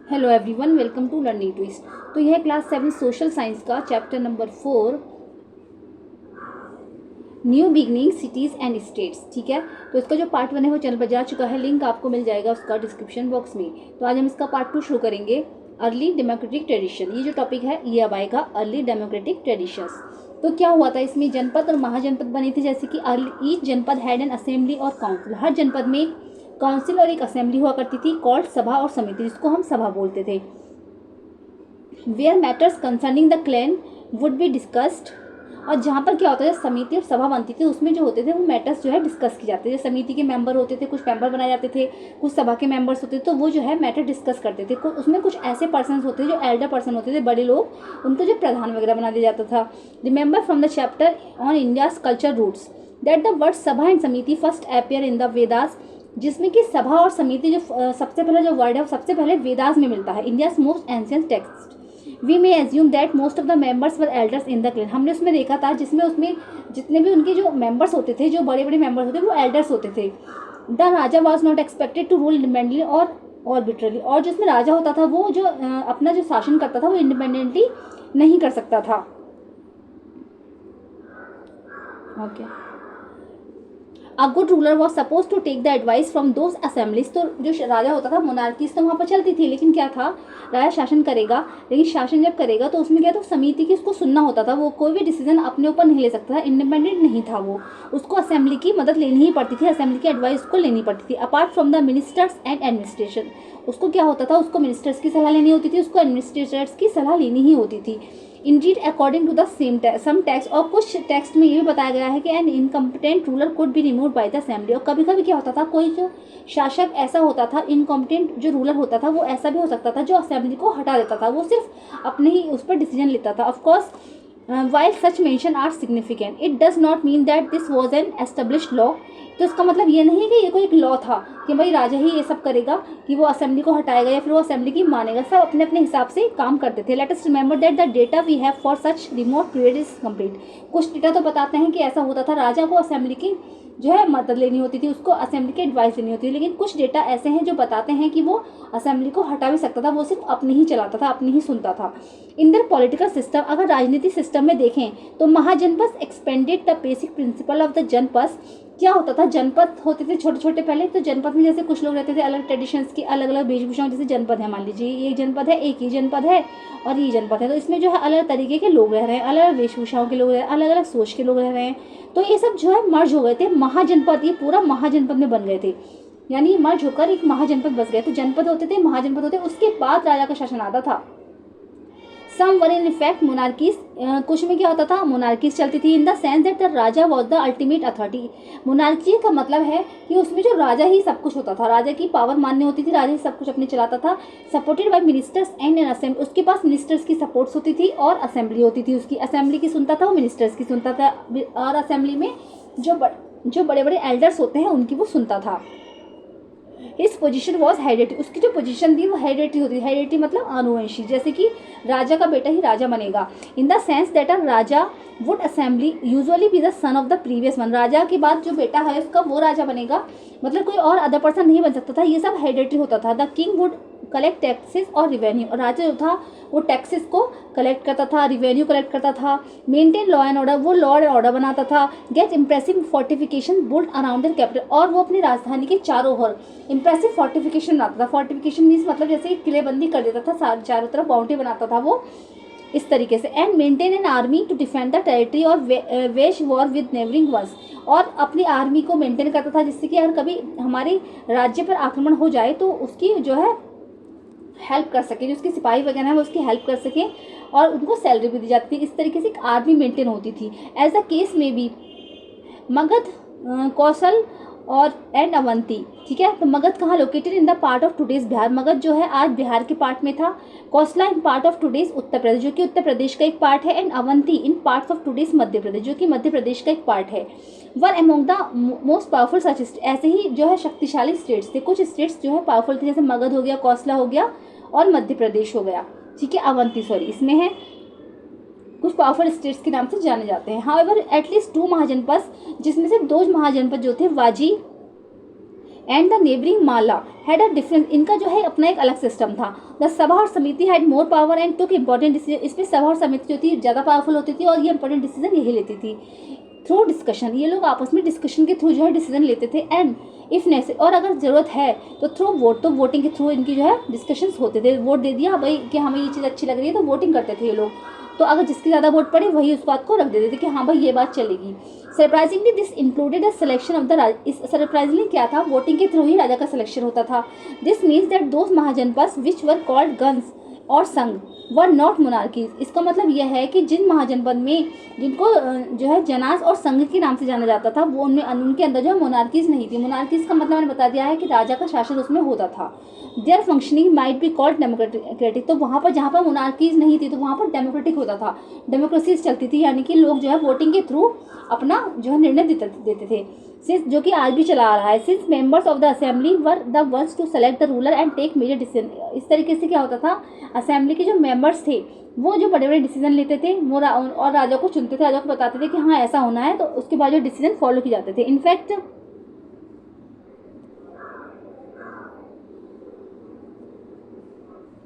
Hello everyone, welcome to learning twist. तो यह class 7 social science का chapter number 4 new beginning cities and states. ठीक है, तो इसका जो पार्ट 1 है वो चैनल पर जा चुका है, लिंक आपको मिल जाएगा उसका डिस्क्रिप्शन बॉक्स में। तो आज हम इसका पार्ट 2 शुरू करेंगे, अर्ली डेमोक्रेटिक ट्रेडिशन। ये जो टॉपिक है ये अब आएगा अर्ली डेमोक्रेटिक ट्रेडिशंस। तो क्या हुआ था, इसमें जनपद और महाजनपद बनी थी। जैसे कि ईच जनपद हैड एन असेंबली और काउंसिल। हर जनपद में काउंसिल और एक असेंबली हुआ करती थी, कॉल्ड सभा और समिति, जिसको हम सभा बोलते थे। Where matters concerning the clan would be discussed. और जहाँ पर क्या होता है, समिति और सभा बनती थी, उसमें जो होते थे वो मैटर्स जो है डिस्कस किए जाते थे। समिति के मेंबर होते थे, कुछ मेंबर बनाए जाते थे, कुछ सभा के मेंबर्स होते थे, तो वो जो है मैटर डिस्कस करते थे। उसमें कुछ ऐसे पर्सन होते थे जो एल्डर पर्सन होते थे, बड़े लोग, उनको जो प्रधान वगैरह बना दिया जाता था। Remember from the chapter on India's culture roots that the word sabha and samiti first appear in the Vedas, जिसमें कि सभा और समिति जो सबसे पहले जो वर्ड है वो सबसे पहले वेदास में मिलता है। India's most ancient text. We may assume that most of the members were elders in the clan. हमने उसमें देखा था जिसमें उसमें जितने भी उनके जो मेंबर्स होते थे, जो बड़े बड़े मेंबर्स होते थे, वो एल्डर्स होते थे। The raja was not expected to rule independently और आर्बिट्रली। और जिसमें राजा होता था वो जो अपना जो शासन करता था वो इंडिपेंडेंटली नहीं कर सकता था। Okay, a good ruler was suppose to take the advice from those assemblies. तो जो राजा होता था, मोनार्कीज तो वहाँ पर चलती थी, लेकिन क्या था, राजा शासन करेगा, लेकिन शासन जब करेगा तो उसमें क्या, तो समिति की उसको सुनना होता था। वो कोई भी डिसीजन अपने ऊपर नहीं ले सकता था, इंडिपेंडेंट नहीं था वो, उसको असेंबली की मदद लेनी ही पड़ती थी, असेंबली की एडवाइस उसको लेनी पड़ती थी। Apart from the ministers and administration, उसको क्या होता था, उसको मिनिस्टर्स की सलाह लेनी होती थी, उसको एडमिनिस्ट्रेटर्स की सलाह लेनी ही होती थी। Indeed according to the some text, और कुछ टेक्स्ट में ये भी बताया गया है कि an incompetent ruler could be remove by the assembly. और कभी कभी क्या होता था, कोई जो शासक ऐसा होता था, इनकम्पिटेंट जो रूलर होता था, वो ऐसा भी हो सकता था जो असेंबली को हटा देता था, वो सिर्फ अपने ही उस पर डिसीजन लेता था। Of course while such mention are significant, it does not mean that this was an established law। तो इसका मतलब ये नहीं है कि ये कोई एक लॉ था कि भाई राजा ही ये सब करेगा, कि वो असेंबली को हटाएगा या फिर वो असेंबली की मानेगा। सब अपने अपने हिसाब से काम करते थे। Let us remember that the data we have for such remote period is complete. कुछ डेटा तो बताते हैं कि ऐसा होता था, राजा को असेंबली की जो है मदद लेनी होती थी, उसको असेंबली की एडवाइस लेनी होती थी। लेकिन कुछ डेटा ऐसे हैं जो बताते हैं कि वो असेंबली को हटा भी सकता था, वो सिर्फ अपनी ही चलाता था, अपनी ही सुनता था। इन द पॉलिटिकल सिस्टम, अगर राजनीतिक सिस्टम में देखें तो Mahajanapada expanded the basic principle of the janapada. क्या होता था, जनपद होते थे छोटे छोटे पहले, तो जनपद में जैसे कुछ लोग रहते थे अलग ट्रेडिशंस की, अलग अलग वेशभूषाओं, जैसे जनपद है, मान लीजिए ये जनपद है, एक ही जनपद है और ये जनपद है, तो इसमें जो है अलग तरीके के लोग रह रहे हैं, अलग अलग वेशभूषाओं के लोग रह रहे हैं, अलग अलग सोच के लोग रह रहे हैं। तो ये सब जो है मर्ज हो गए थे, महाजनपद, ये पूरा महाजनपद में बन गए थे, यानी मर्ज होकर एक महाजनपद बस गए। तो जनपद होते थे, महाजनपद होते, उसके बाद राजा का शासन आता था। सम वर इन इफेक्ट मोनार्कीज, कुछ में क्या होता था, मोनार्कीज चलती थी। इन the sense that the raja was the ultimate authority. Monarchy का मतलब है कि उसमें जो राजा ही सब कुछ होता था, राजा की पावर मान्य होती थी, राजा ही सब कुछ अपने चलाता था। Supported by ministers and N assembly, उसके पास मिनिस्टर्स की सपोर्ट्स होती थी और असेंबली होती थी उसकी। असेंबली की सुनता था वो, मिनिस्टर्स की सुनता था, और असेंबली में जो बड़े बड़े एल्डर्स होते हैं उनकी वो सुनता था। हिज पोजीशन वॉज हेरिडिटी, उसकी जो पोजीशन थी वो हेरिडिटी होती है। हेरिडिटी मतलब आनुवंशिक, जैसे कि राजा का बेटा ही राजा बनेगा। In the sense that a raja would assembly usually be the son of the previous one. राजा के बाद जो बेटा है उसका वो राजा बनेगा, मतलब कोई और अदर पर्सन नहीं बन सकता था, ये सब हेरिडिटी होता था। The king would collect taxes और रिवेन्यू, और राजा जो था वो टैक्सेस को कलेक्ट करता था, रिवेन्यू कलेक्ट करता था। मेंटेन लॉ एंड ऑर्डर, वो लॉ एंड ऑर्डर बनाता था। Get impressive fortification built around the capital, और वो अपनी राजधानी के चारों ओर इंप्रेसिव फोर्टिफिकेशन बनाता था। फोर्टिफिकेशन मीन्स मतलब जैसे किलेबंदी कर देता था, चारों तरफ बाउंड्री बनाता था वो इस तरीके से। And maintain an army to defend the territory और wage war with neighbouring ones, और अपनी आर्मी को मेंटेन करता था, जिससे कि अगर कभी हमारे राज्य पर आक्रमण हो जाए तो उसकी जो है हेल्प कर सके, जो उसके सिपाही वगैरह हैं वो उसकी हेल्प कर सकें, और उनको सैलरी भी दी जाती थी। इस तरीके से एक आर्मी मेंटेन होती थी। एज अ केस में भी मगध, कौशल और एंड अवंती। ठीक है, तो मगध कहाँ located, in the part of today's Bihar. Magadh जो है आज बिहार के पार्ट में था। Kaushala in part of today's Uttar Pradesh, जो कि उत्तर प्रदेश का एक पार्ट है। And Avanti in parts of today's Madhya Pradesh, जो कि मध्य प्रदेश का एक पार्ट है। Were among the most powerful such, ऐसे ही जो है शक्तिशाली स्टेट्स थे। कुछ स्टेट्स जो है पावरफुल थे, जैसे मगध हो गया, कौशला हो गया और मध्य प्रदेश हो गया। ठीक है, अवंती सॉरी इसमें है, कुछ पावरफुल स्टेट्स के नाम से जाने जाते हैं। हाउएवर एटलीस्ट 2 महाजनपद, जिसमें से 2 महाजनपद जो थे Vajji and the neighbouring Malla had a difference, इनका जो है अपना एक अलग सिस्टम था। द सभा और समिति had more power and took important decision, इसमें सभा और समिति जो थी ज़्यादा पावरफुल होती थी और ये इंपॉर्टेंट डिसीजन यही लेती थी। थ्रू डिस्कशन, ये लोग आपस में डिस्कशन के थ्रू जो है डिसीजन लेते थे। एंड इफ नेसेसरी, और अगर ज़रूरत है तो थ्रू वोट, तो वोटिंग के थ्रू इनकी जो है डिस्कशंस होते थे। वोट दे दिया भाई कि हमें ये चीज़ अच्छी लग रही है तो वोटिंग करते थे ये लोग, तो अगर जिसकी ज़्यादा वोट पड़े वही उस बात को रख देते थे कि हाँ भाई ये बात चलेगी। Surprisingly this included a selection of the, इस सरप्राइजिंगली क्या था, वोटिंग के थ्रू ही राजा का सिलेक्शन होता था। This means that those mahajanapada which were called गन्स और संघ वर नॉट मोनार्कीज, इसका मतलब यह है कि जिन महाजनपद में जिनको जो है जनास और संघ के नाम से जाना जाता था वो उनमें उनके अंदर जो है मोनार्कीज नहीं थी। मोनार्कीज का मतलब मैंने बता दिया है कि राजा का शासन उसमें होता था। There functioning might be called democratic, तो वहाँ पर जहाँ पर मोनार्कीज नहीं थी तो वहाँ पर डेमोक्रेटिक होता था, डेमोक्रेसीज चलती थी, यानी कि लोग जो है वोटिंग के थ्रू अपना जो है निर्णय देते थे। सिंस, जो कि आज भी चला आ रहा है, since members of the assembly were the ones to select the ruler and take major decision, इस तरीके से क्या होता था, असेंबली के जो मेंबर्स थे वो जो बड़े बड़े डिसीजन लेते थे और राजा को चुनते थे, राजा को बताते थे कि हाँ ऐसा होना है, तो उसके बाद जो डिसीजन फॉलो किए जाते थे। In fact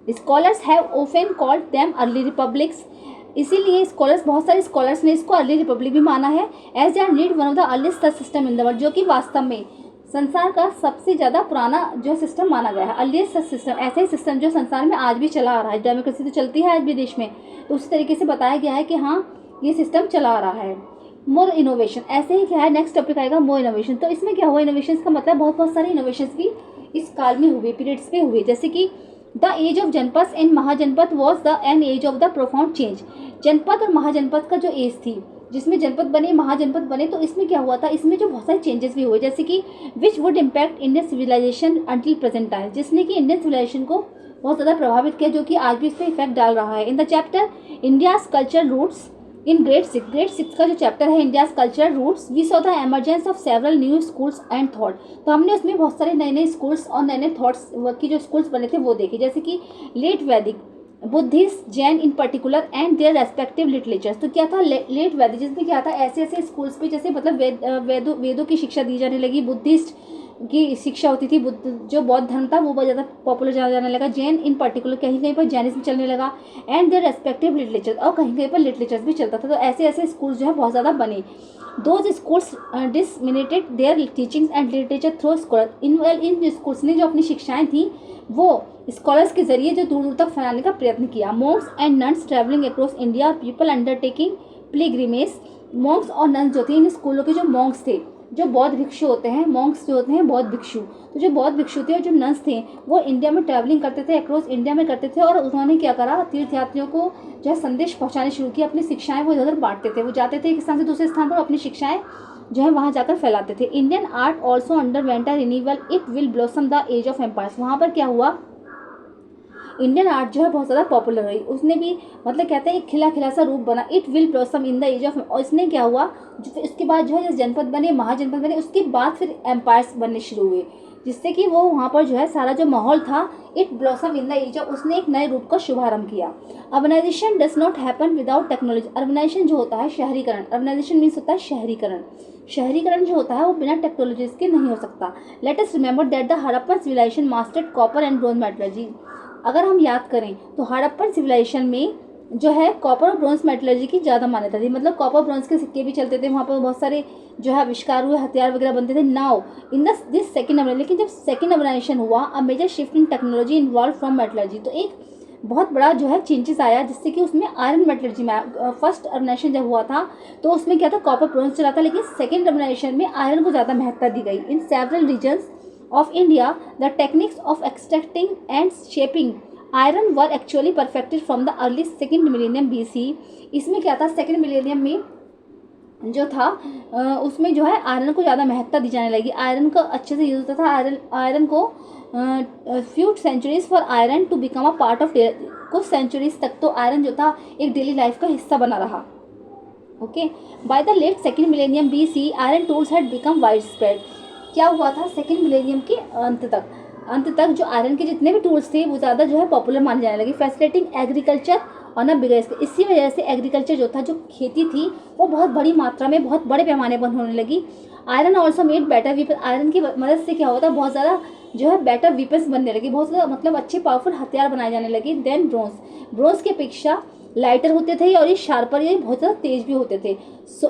scholars have often called them early republics, इसीलिए स्कॉलर्स, बहुत सारे स्कॉलर्स ने इसको अर्ली रिपब्लिक भी माना है। As they are lead one of the earliest such system in the world, जो कि वास्तव में संसार का सबसे ज़्यादा पुराना जो सिस्टम माना गया है, अर्लीस्ट सच सिस्टम, ऐसा ही सिस्टम जो संसार में आज भी चला आ रहा है। डेमोक्रेसी तो चलती है आज भी देश में, तो उसी तरीके से बताया गया है कि हाँ ये सिस्टम चला आ रहा है। मोर इनोवेशन, ऐसे ही क्या है, नेक्स्ट टॉपिक आएगा मोर इनोवेशन। तो इसमें क्या हुआ, इनोवेशन का मतलब बहुत सारे इनोवेशन भी इस काल में हुए, पीरियड्स पे हुए, जैसे कि the age of janapada and mahajanapada was the an age of the profound change. Janapada और महाजनपद का जो एज थी, जिसमें जनपद बने महाजनपद बने, तो इसमें क्या हुआ था, इसमें जो बहुत सारे चेंजेस भी हुए, जैसे कि which would impact Indian civilization until present time, जिसने कि इंडियन सिविलाइजेशन को बहुत ज़्यादा प्रभावित किया, जो कि आज भी इस पर इफेक्ट डाल रहा है। In the chapter India's culture roots in grade 6 का जो चैप्टर है India's cultural roots, we saw the emergence of several new schools and thought, तो हमने उसमें बहुत सारे नए नए स्कूल्स और नए नए थॉट्स की जो स्कूल्स बने थे वो देखे, जैसे कि लेट वैदिक, Buddhist, Jain in particular and their respective literatures. तो क्या था लेट वैदिक, जिसमें क्या था, ऐसे ऐसे स्कूल्स पे जैसे मतलब वेदों की शिक्षा दी जाने लगी, बुद्धिस्ट की शिक्षा होती थी, जो बौद्ध धर्म था वो बहुत ज़्यादा पॉपुलर जाने लगा, जैन इन पर्टिकुलर कहीं कहीं पर जैनिज्म चलने लगा, एंड देयर रेस्पेक्टिव लिटरेचर, और कहीं कहीं पर लिटरेचर्स भी चलता था। तो ऐसे ऐसे स्कूल्स जो है बहुत ज़्यादा बने। Those schools disseminated their teachings and literature through scholar, इन स्कूल्स ने जो अपनी शिक्षाएं थी वो स्कॉलर्स के जरिए जो दूर दूर तक फैलाने का प्रयत्न किया। Monks and nuns travelling across India, people undertaking pilgrimage, Monks और नन्स जो थे, इन स्कूलों के जो मॉन्क्स थे, जो बौद्ध भिक्षु होते हैं, मॉन्क्स जो होते हैं बौद्ध भिक्षु, तो जो बौद्ध भिक्षु थे और जो नन्स थे वो इंडिया में ट्रैवलिंग करते थे, अक्रॉस इंडिया में करते थे, और उन्होंने क्या करा, तीर्थयात्रियों को जो है संदेश पहुंचाने शुरू किया, अपनी शिक्षाएं वो इधर बांटते थे, वो जाते थे एक स्थान से दूसरे स्थान पर अपनी शिक्षाएं जो है वहाँ जाकर फैलाते थे। Indian art also underwent a renewal, it will blossom the age of empires, वहाँ पर क्या हुआ, इंडियन आर्ट जो है बहुत ज़्यादा पॉपुलर हुई, उसने भी मतलब कहते हैं एक खिला खिला सा रूप बना, it will blossom in the age of, और इसने क्या हुआ, उसके बाद जो है जब जनपद बने, महाजनपद बने, उसके बाद फिर एम्पायर्स बनने शुरू हुए, जिससे कि वो वहाँ पर जो है सारा जो माहौल था, it blossom in the age of, उसने एक नए रूप का शुभारंभ किया। Urbanization does not happen without technology, urbanization जो होता है शहरीकरण, अर्बनाइजेशन मीन्स होता है शहरीकरण, शहरीकरण जो होता है वो बिना टेक्नोलॉजीज के नहीं हो सकता। Let us remember that the Harappan civilization mastered copper and bronze metallurgy, अगर हम याद करें तो हड़प्पन सिविलाइजेशन में जो है कॉपर और ब्रोंज मेटलर्जी की ज़्यादा मान्यता थी, मतलब कॉपर ब्रोंज के सिक्के भी चलते थे, वहाँ पर बहुत सारे जो है आविष्कार हुए, हथियार वगैरह बनते थे। Now in this second urbanization, लेकिन जब सेकंड अर्बनाइजेशन हुआ, a major shift in technology involve from metallurgy, तो एक बहुत बड़ा जो है चेंजेस आया, जिससे कि उसमें आयरन मेटलर्जी में, फर्स्ट अर्बनाइजेशन जब हुआ था तो उसमें क्या था, कॉपर ब्रोंज चला था, लेकिन सेकेंड अर्बनाइजेशन में आयरन को ज़्यादा महत्ता दी गई। In several regions of India the techniques of extracting and shaping iron were actually perfected from the early second millennium BC। इसमें क्या था, सेकेंड मिलेनियम में जो था उसमें जो है आयरन को ज़्यादा महत्ता दी जाने लगी, आयरन का अच्छे से यूज़ होता था, आयरन को few centuries for iron to become a part of, कुछ सेंचुरीज तक तो आयरन जो था एक डेली लाइफ का हिस्सा बना रहा। Okay, by the late second millennium BC iron tools had become widespread. क्या हुआ था, सेकेंड मिलेनियम के अंत तक जो आयरन के जितने भी टूल्स थे वो ज़्यादा जो है पॉपुलर माने जाने लगे, फैसिलिटिंग एग्रीकल्चर और ना बिगड़, इसी वजह से एग्रीकल्चर जो था, जो खेती थी वो बहुत बड़ी मात्रा में, बहुत बड़े पैमाने पर होने लगी। Iron also made better weapon, iron की मदद से क्या होता है, बहुत ज़्यादा जो है बेटर वीपन्स बनने लगे, बहुत ज़्यादा मतलब अच्छे पावरफुल हथियार बनाए जाने लगे। देन ब्रोंज, ब्रोंज की अपेक्षा लाइटर होते थे और ये शार्पर, ये बहुत ज़्यादा तेज भी होते थे।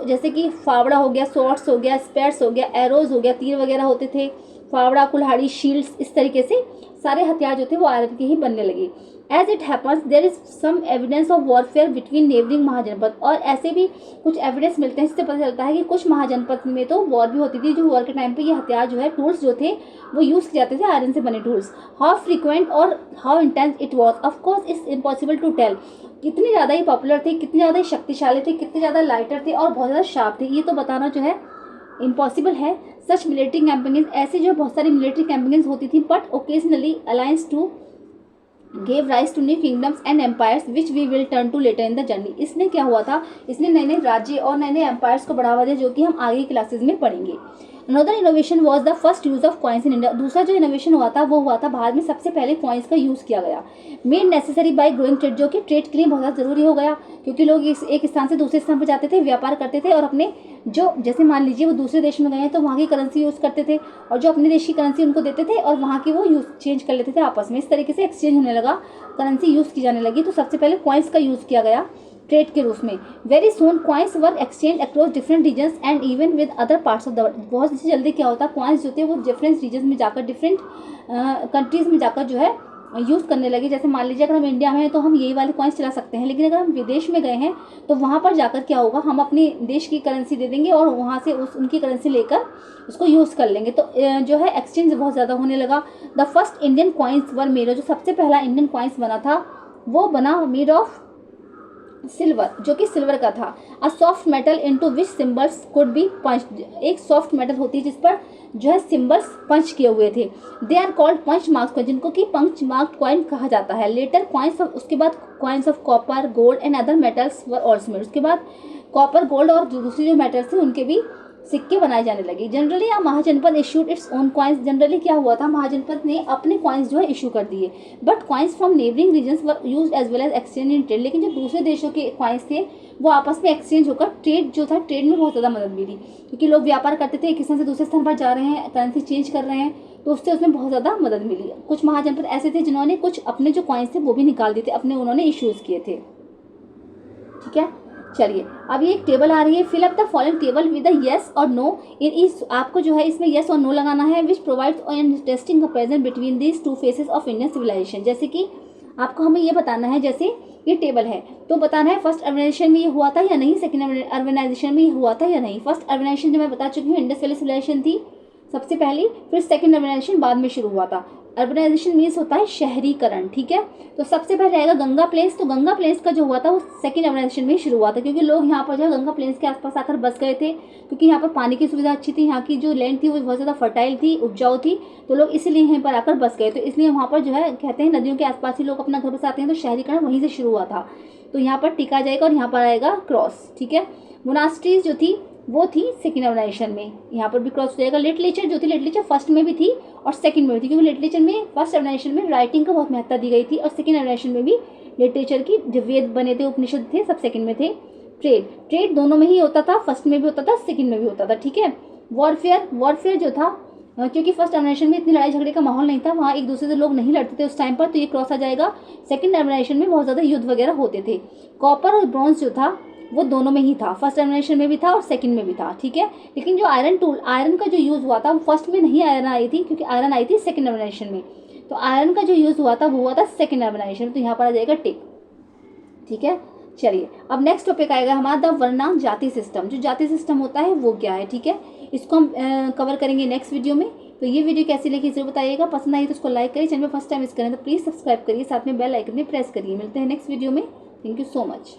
जैसे कि फावड़ा हो गया, स्वॉर्ड्स हो गया, स्पेयर्स हो गया, एरोज हो गया, तीर वगैरह होते थे, फावड़ा, कुल्हाड़ी, शील्ड्स, इस तरीके से सारे हथियार जो थे वो आयरन के ही बनने लगे। As it happens there is some evidence of warfare between neighbouring mahajanapada, और ऐसे भी कुछ एविडेंस मिलते हैं जिससे पता चलता है कि कुछ महाजनपद में तो वॉर भी होती थी, जो वॉर के टाइम पे ये हथियार जो है, टूल्स जो थे वो यूज़ किए जाते थे, आयरन से बने टूल्स। हाउ फ्रीक्वेंट और how intense it was, of course it's impossible to tell, कितने ज़्यादा ही पॉपुलर थे, कितने ज़्यादा ही शक्तिशाली थे, कितने ज़्यादा लाइटर थे और बहुत ज़्यादा शार्प थे, ये तो बताना जो है इम्पॉसिबल है। सच मिलिट्री कैंपेनिंग, ऐसे जो बहुत सारी मिलिट्री कैंपेनिंग होती थी, but occasionally alliance to gave rise to new kingdoms and empires which we will turn to later in the journey। इसने क्या हुआ था, इसने नए नए राज्य और नए नए एम्पायर्स को बढ़ावा दिया, जो कि हम आगे क्लासेस में पढ़ेंगे। Another innovation was the first use of coins in India, दूसरा जो इनोवेशन हुआ था वो हुआ था भारत में सबसे पहले कॉइन्स का यूज़ किया गया। Made necessary bye growing trade, जो कि ट्रेड के लिए बहुत ज़्यादा ज़रूरी हो गया, क्योंकि लोग एक स्थान से दूसरे स्थान पर जाते थे, व्यापार करते थे और अपने जो, जैसे मान लीजिए वो दूसरे देश में गए हैं तो वहाँ की करेंसी यूज़ करते थे और जो अपने देश की करेंसी उनको देते थे और वहाँ की वो यूज़ चेंज कर लेते थे आपस में, इस तरीके से एक्सचेंज होने लगा, करेंसी यूज़ की जाने लगी। तो सबसे पहले कॉइन्स का यूज़ किया गया ट्रेड के रूप में। Very soon coins were exchange across different regions and even with other parts of the world, बहुत जल्दी क्या होता है, कॉइन्स जो थे वो डिफरेंट रीजन्स में जाकर, डिफरेंट कंट्रीज़ में जाकर जो है यूज़ करने लगे। जैसे मान लीजिए अगर हम इंडिया में हैं तो हम यही वाले कॉइन्स चला सकते हैं, लेकिन अगर हम विदेश में गए हैं तो वहाँ पर जाकर क्या होगा, हम अपने देश की करेंसी दे देंगे और वहाँ से उनकी करेंसी लेकर उसको यूज़ कर लेंगे, तो जो है एक्सचेंज बहुत ज़्यादा होने लगा। The first Indian coins were made, जो सबसे पहला इंडियन कॉइन्स बना था वो बना मेड ऑफ सिल्वर, जो कि सिल्वर का था। A soft metal into which symbols could be punch, एक सॉफ्ट मेटल होती है जिस पर जो है सिंबल्स पंच किए हुए थे। They are called punch marks coin, जिनको कि पंच मार्क्ड कॉइन कहा जाता है। लेटर कॉइन्स ऑफ, उसके बाद coins of copper, gold and other metals were also made, उसके बाद कॉपर, गोल्ड और दूसरी जो मेटल्स थे उनके भी सिक्के बनाए जाने लगे। Generally mahajanapada issued its own coins, generally क्या हुआ था, महाजनपद ने अपने कॉइन्स जो है इशू कर दिए। But coins from neighbouring regions were used as well as exchange in trade, लेकिन जो दूसरे देशों के कॉइन्स थे वो आपस में एक्सचेंज होकर ट्रेड जो था, ट्रेड में बहुत ज़्यादा मदद मिली, क्योंकि लोग व्यापार करते थे, एक स्थान से दूसरे स्थान पर जा रहे हैं, करेंसी चेंज कर रहे हैं, तो उससे उसमें बहुत ज़्यादा मदद मिली। कुछ महाजनपद ऐसे थे जिन्होंने कुछ अपने जो कॉइन्स थे वो भी निकाल दिए थे, अपने उन्होंने इशूज़ किए थे। ठीक है, चलिए अब ये एक टेबल आ रही है, fill up the following table with the yes और नो इन, इस आपको जो है इसमें येस और नो लगाना है, which provides an interesting comparison between these two phases of Indian civilization. जैसे कि आपको हमें ये बताना है, जैसे ये टेबल है तो बताना है फर्स्ट अर्बनाइजेशन में ये हुआ था या नहीं, सेकंड अर्बनाइजेशन में ये हुआ था या नहीं। फर्स्ट अर्बनाइजेशन जो मैं बता चुकी हूँ इंडस वैली सिविलाइजेशन थी सबसे पहली, फिर सेकंड अर्बनाइजेशन बाद में शुरू हुआ था। अर्बनाइजेशन मीन्स होता है शहरीकरण, ठीक है। तो सबसे पहले आएगा गंगा प्लेन्स, तो गंगा प्लेन्स का जो हुआ था वो सेकंड अर्बनाइजेशन में ही शुरू हुआ था, क्योंकि लोग यहाँ पर जो है गंगा प्लेन्स के आसपास आकर बस गए थे, क्योंकि यहाँ पर पानी की सुविधा अच्छी थी, यहाँ की जो लैंड थी वो बहुत ज़्यादा फर्टाइल थी, उपजाऊ थी, तो लोग इसीलिए यहीं पर आकर बस गए। तो इसलिए वहाँ पर जो है कहते हैं नदियों के आसपास ही लोग अपना घर बसाते हैं, तो शहरीकरण वहीं से शुरू हुआ था। तो यहाँ पर टिका जाएगा और यहाँ पर आएगा क्रॉस, ठीक है। मोनास्ट्रीज जो थी वो थी सेकेंड अर्बनाइजेशन में, यहाँ पर भी क्रॉस हो जाएगा। लिटरेचर जो थी, लिटरेचर फर्स्ट में भी थी और सेकंड में भी थी, क्योंकि लिटरेचर में फर्स्ट अर्बनाइजेशन में राइटिंग का बहुत महत्ता दी गई थी और सेकंड अर्बनाइजेशन में भी लिटरेचर की जो वेद बने थे, उपनिषद थे, सब सेकंड में थे। ट्रेड, ट्रेड दोनों में ही होता था, फर्स्ट में भी होता था, सेकंड में भी होता था, ठीक है। वॉरफेयर, वॉरफेयर जो था क्योंकि फर्स्ट अर्बनाइजेशन में इतनी लड़ाई झगड़े का माहौल नहीं था, वहाँ एक दूसरे से लोग नहीं लड़ते थे उस टाइम पर, तो ये क्रॉस आ जाएगा। सेकंड अर्बनाइजेशन में बहुत ज़्यादा युद्ध वगैरह होते थे। कॉपर और ब्रॉन्ज जो था वो दोनों में ही था, फर्स्ट अर्बनाइजेशन में भी था और सेकंड में भी था, ठीक है। लेकिन जो आयरन टूल, आयरन का जो यूज़ हुआ था वो फर्स्ट में नहीं आयरन आई थी, क्योंकि आयरन आई थी सेकंड अर्बनाइजेशन में, तो आयरन का जो यूज़ हुआ था वो हुआ था सेकंड अर्बनाइजेशन में, तो यहाँ पर आ जाएगा टिक, ठीक है। चलिए अब नेक्स्ट टॉपिक आएगा हमारा द वर्ना जाति सिस्टम। जो जाति सिस्टम होता है वो क्या है, ठीक है, इसको हम कवर करेंगे नेक्स्ट वीडियो में। तो ये वीडियो कैसी लगी जरूर बताइएगा, पसंद आई तो उसको लाइक करिए, चैनल में फर्स्ट टाइम विजिट करें तो प्लीज़ सब्सक्राइब करिए, साथ में बेल आइकन भी प्रेस करिए। मिलते हैं नेक्स्ट वीडियो में, थैंक यू सो मच।